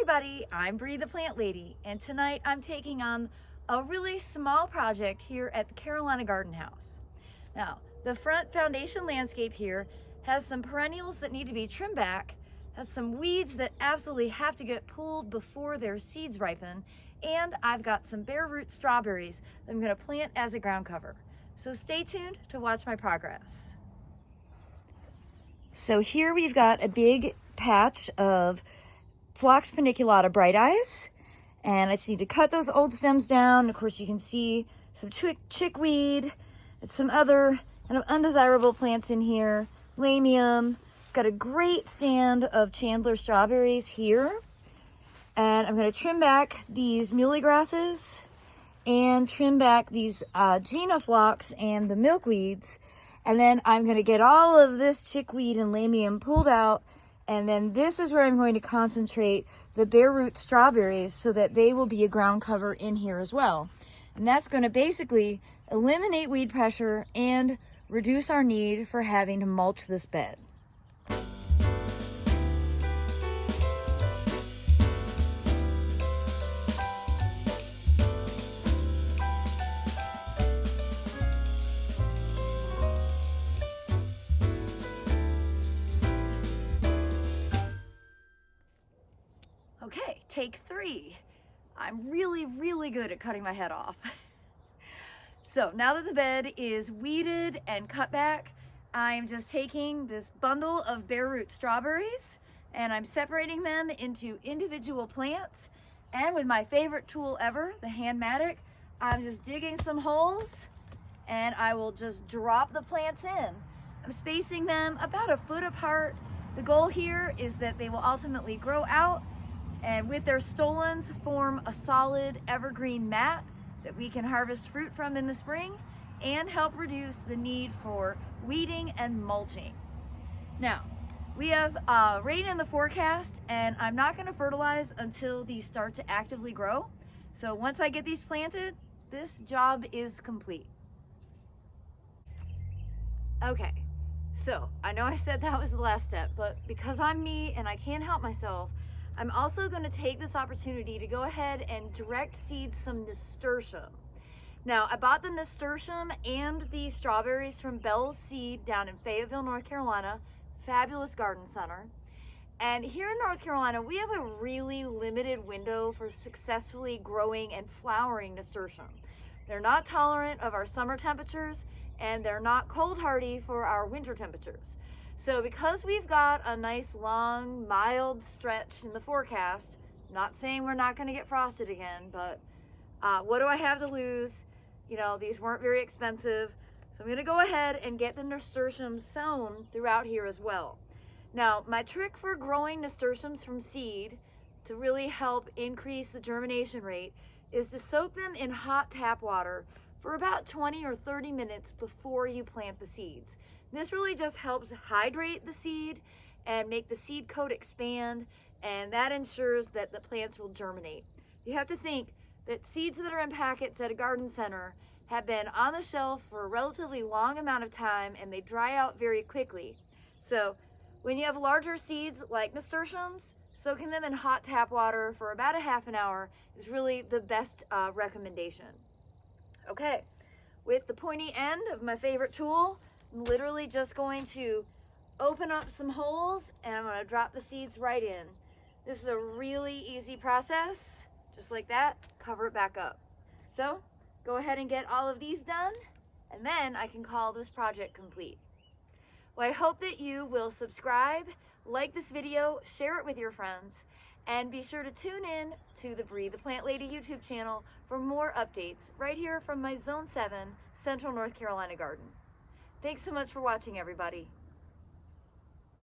everybody, I'm Bree the Plant Lady, and tonight I'm taking on a really small project here at the Carolina Garden House. Now, the front foundation landscape here has some perennials that need to be trimmed back, has some weeds that absolutely have to get pulled before their seeds ripen, and I've got some bare root strawberries that I'm going to plant as a ground cover. So stay tuned to watch my progress. So here we've got a big patch of Phlox paniculata bright eyes, and I just need to cut those old stems down. Of course, you can see some chickweed and some other kind of undesirable plants in here. Lamium. Got a great stand of Chandler strawberries here, and I'm going to trim back these muhly grasses and trim back these Gina phlox and the milkweeds, and then I'm going to get all of this chickweed and lamium pulled out. And then this is where I'm going to concentrate the bare root strawberries so that they will be a ground cover in here as well. And that's going to basically eliminate weed pressure and reduce our need for having to mulch this bed. Okay, take 3. I'm really good at cutting my head off. So now that the bed is weeded and cut back, I'm just taking this bundle of bare root strawberries and I'm separating them into individual plants. And with my favorite tool ever, the hand mattock, I'm just digging some holes and I will just drop the plants in. I'm spacing them about a foot apart. The goal here is that they will ultimately grow out and with their stolons form a solid evergreen mat that we can harvest fruit from in the spring and help reduce the need for weeding and mulching. Now, we have rain in the forecast and I'm not going to fertilize until these start to actively grow. So once I get these planted, this job is complete. Okay, so I know I said that was the last step, but because I'm me and I can't help myself, I'm also going to take this opportunity to go ahead and direct seed some nasturtium. Now, I bought the nasturtium and the strawberries from Bell's Seed down in Fayetteville, North Carolina, fabulous garden center. And here in North Carolina, we have a really limited window for successfully growing and flowering nasturtium. They're not tolerant of our summer temperatures and they're not cold hardy for our winter temperatures. So because we've got a nice long mild stretch in the forecast, not saying we're not going to get frosted again, but what do I have to lose? You know, these weren't very expensive, so I'm going to go ahead and get the nasturtium sown throughout here as well. Now, my trick for growing nasturtiums from seed to really help increase the germination rate is to soak them in hot tap water for about 20 or 30 minutes before you plant the seeds. This really just helps hydrate the seed and make the seed coat expand, and that ensures that the plants will germinate. You have to think that seeds that are in packets at a garden center have been on the shelf for a relatively long amount of time and they dry out very quickly. So when you have larger seeds like nasturtiums, soaking them in hot tap water for about a half an hour is really the best recommendation. Okay, with the pointy end of my favorite tool, I'm literally just going to open up some holes and I'm going to drop the seeds right in. This is a really easy process. Just like that, cover it back up. So go ahead and get all of these done and then I can call this project complete. Well, I hope that you will subscribe, like this video, share it with your friends, and be sure to tune in to the Bree the Plant Lady YouTube channel for more updates right here from my Zone 7 Central North Carolina garden. Thanks so much for watching, everybody.